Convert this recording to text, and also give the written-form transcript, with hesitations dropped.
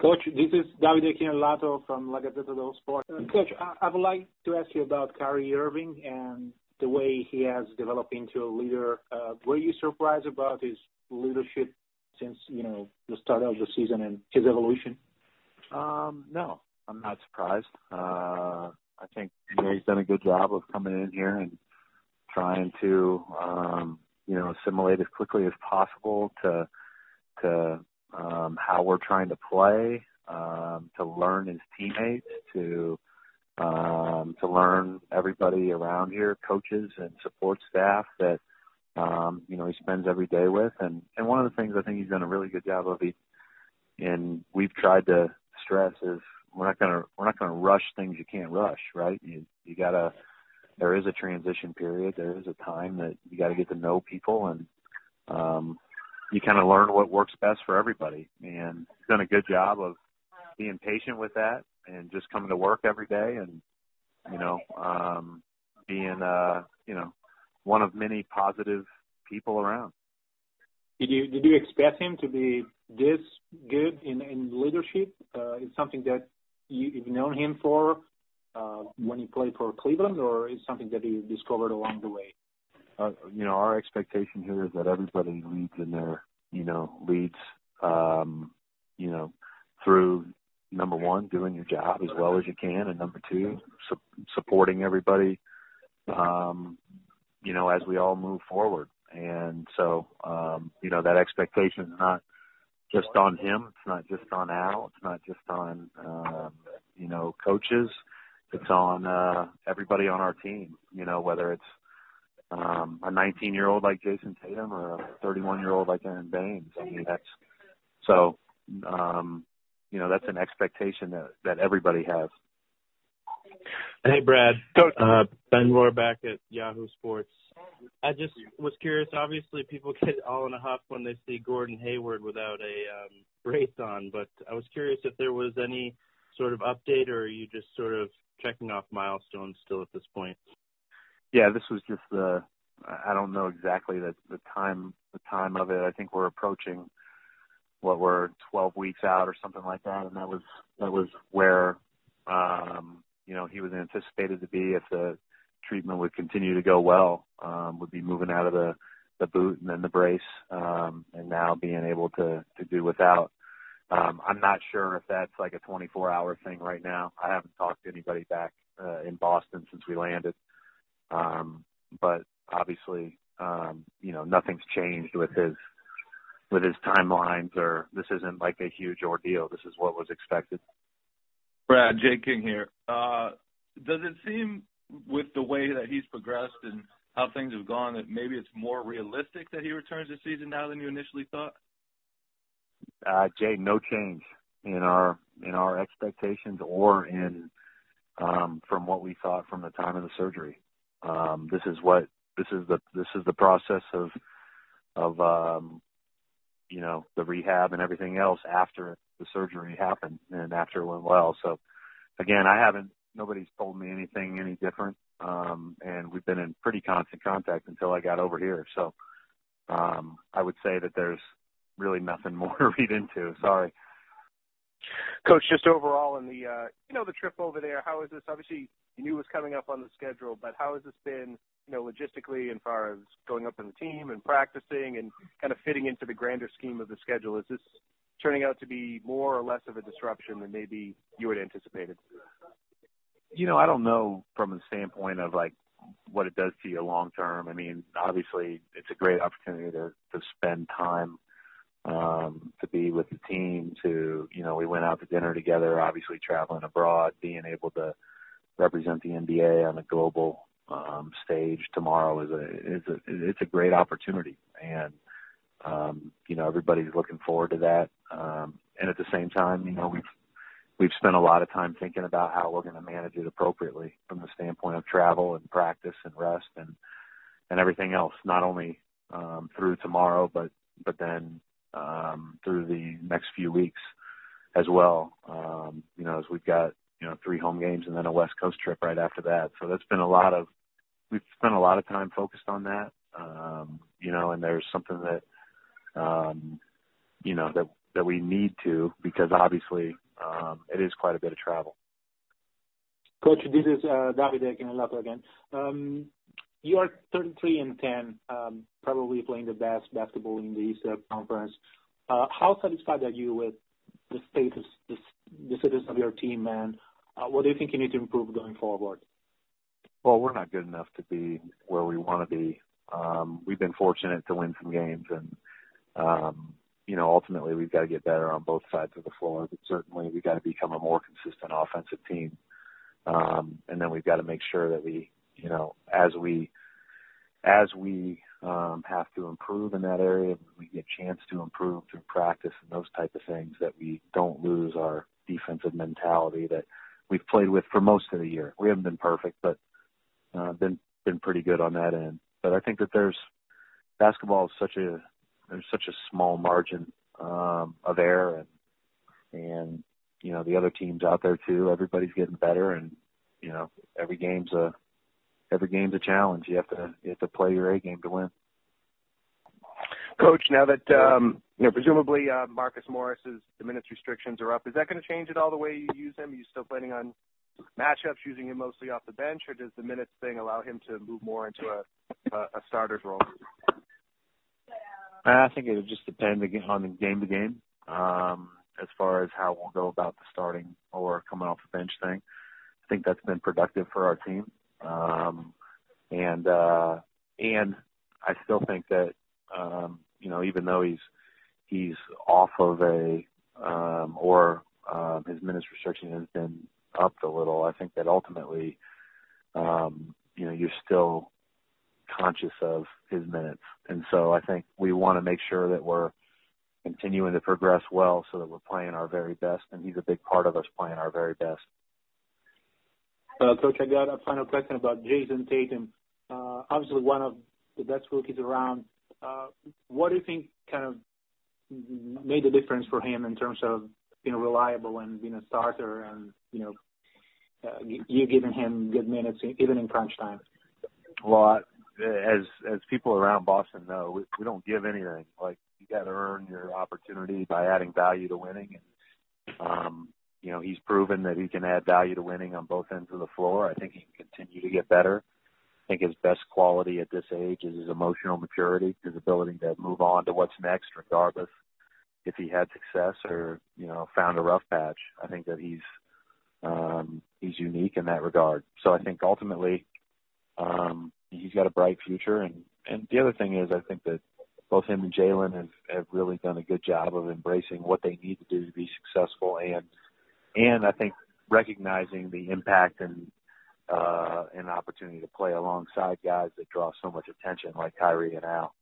Coach, this is Davide Chinellato from La Gazzetta dello Sport. Coach, I would like to ask you about Kyrie Irving and the way he has developed into a leader. Were you surprised about his leadership since, the start of the season and his evolution? No, I'm not surprised. I think he's done a good job of coming in here and trying to, assimilate as quickly as possible to how we're trying to play, to learn his teammates, to learn everybody around here, coaches and support staff that, he spends every day with. And one of the things I think he's done a really good job of, and we've tried to stress, is we're not going to rush things you can't rush, right? There is a transition period. There is a time that you got to get to know people, and you kind of learn what works best for everybody. And he's done a good job of being patient with that and just coming to work every day and, being, one of many positive people around. Did you expect him to be this good in leadership? It's something that you've known him for when he played for Cleveland, or is something that you discovered along the way? Our expectation here is that everybody leads in their, through, number one, doing your job as well as you can, and number two, supporting everybody, as we all move forward. And so, that expectation is not just on him. It's not just on Al. It's not just on, coaches. It's on everybody on our team, whether it's a 19-year-old like Jason Tatum or a 31-year-old like Aaron Baines. I mean, that's an expectation that everybody has. Hey, Brad. Ben Rohr back at Yahoo Sports. I just was curious. Obviously, people get all in a huff when they see Gordon Hayward without a brace on, but I was curious if there was any sort of update, or are you just sort of checking off milestones still at this point? Yeah, this was just I don't know exactly the time of it. I think we're approaching we're 12 weeks out or something like that, and that was where he was anticipated to be if the treatment would continue to go well, would be moving out of the boot and then the brace, and now being able to do without. I'm not sure if that's like a 24-hour thing right now. I haven't talked to anybody back in Boston since we landed. But obviously, nothing's changed with his timelines, or this isn't like a huge ordeal. This is what was expected. Brad, Jay King here. Does it seem, with the way that he's progressed and how things have gone, that maybe it's more realistic that he returns this season now than you initially thought? Jay, no change in our expectations or in from what we thought from the time of the surgery. This is the process of the rehab and everything else after the surgery happened and after it went well. So again, nobody's told me anything any different. And we've been in pretty constant contact until I got over here. So I would say that there's really nothing more to read into. Sorry. Coach, just overall in the the trip over there, how is this? Obviously, you knew it was coming up on the schedule, but how has this been, logistically, as far as going up in the team and practicing and kind of fitting into the grander scheme of the schedule? Is this turning out to be more or less of a disruption than maybe you had anticipated? I don't know from the standpoint of like what it does to you long term. I mean, obviously, it's a great opportunity to spend time. To be with the team, we went out to dinner together, obviously traveling abroad, being able to represent the NBA on a global stage tomorrow it's a great opportunity. And, everybody's looking forward to that. And at the same time, we've spent a lot of time thinking about how we're going to manage it appropriately from the standpoint of travel and practice and rest and everything else, not only through tomorrow, but then through the next few weeks as well, as we've got, 3 home games and then a West Coast trip right after that. So we've spent a lot of time focused on that, and there's something that, we need to, because obviously it is quite a bit of travel. Coach, this is Davide Kinelato again. You are 33-10, probably playing the best basketball in the East Conference. How satisfied are you with the status of your team, and what do you think you need to improve going forward? Well, we're not good enough to be where we want to be. We've been fortunate to win some games, and ultimately we've got to get better on both sides of the floor. But certainly we've got to become a more consistent offensive team, and then we've got to make sure that we, as we have to improve in that area, we get a chance to improve through practice and those type of things, that we don't lose our defensive mentality that we've played with for most of the year. We haven't been perfect, but been pretty good on that end. But I think that basketball is there's such a small margin of error, and the other teams out there too. Everybody's getting better, and every game's a challenge. You have to play your A game to win. Coach, now that presumably Marcus Morris's the minutes restrictions are up, is that going to change at all the way you use him? Are you still planning on matchups, using him mostly off the bench, or does the minutes thing allow him to move more into a starter's role? I think it would just depend on the game to game as far as how we'll go about the starting or coming off the bench thing. I think that's been productive for our team, and I still think that even though he's off of his minutes restriction has been up a little, I think that ultimately, you're still conscious of his minutes. And so I think we want to make sure that we're continuing to progress well so that we're playing our very best, and he's a big part of us playing our very best. Coach, I got a final question about Jason Tatum. Obviously one of the best rookies around. What do you think kind of made the difference for him in terms of being reliable and being a starter, and you giving him good minutes even in crunch time? Well, as people around Boston know, we don't give anything. Like, you got to earn your opportunity by adding value to winning, and he's proven that he can add value to winning on both ends of the floor. I think he can continue to get better. I think his best quality at this age is his emotional maturity, his ability to move on to what's next, regardless if he had success or, found a rough patch. I think that he's unique in that regard. So I think ultimately he's got a bright future. And the other thing is, I think that both him and Jalen have really done a good job of embracing what they need to do to be successful, and I think recognizing the impact and an opportunity to play alongside guys that draw so much attention, like Kyrie and Al.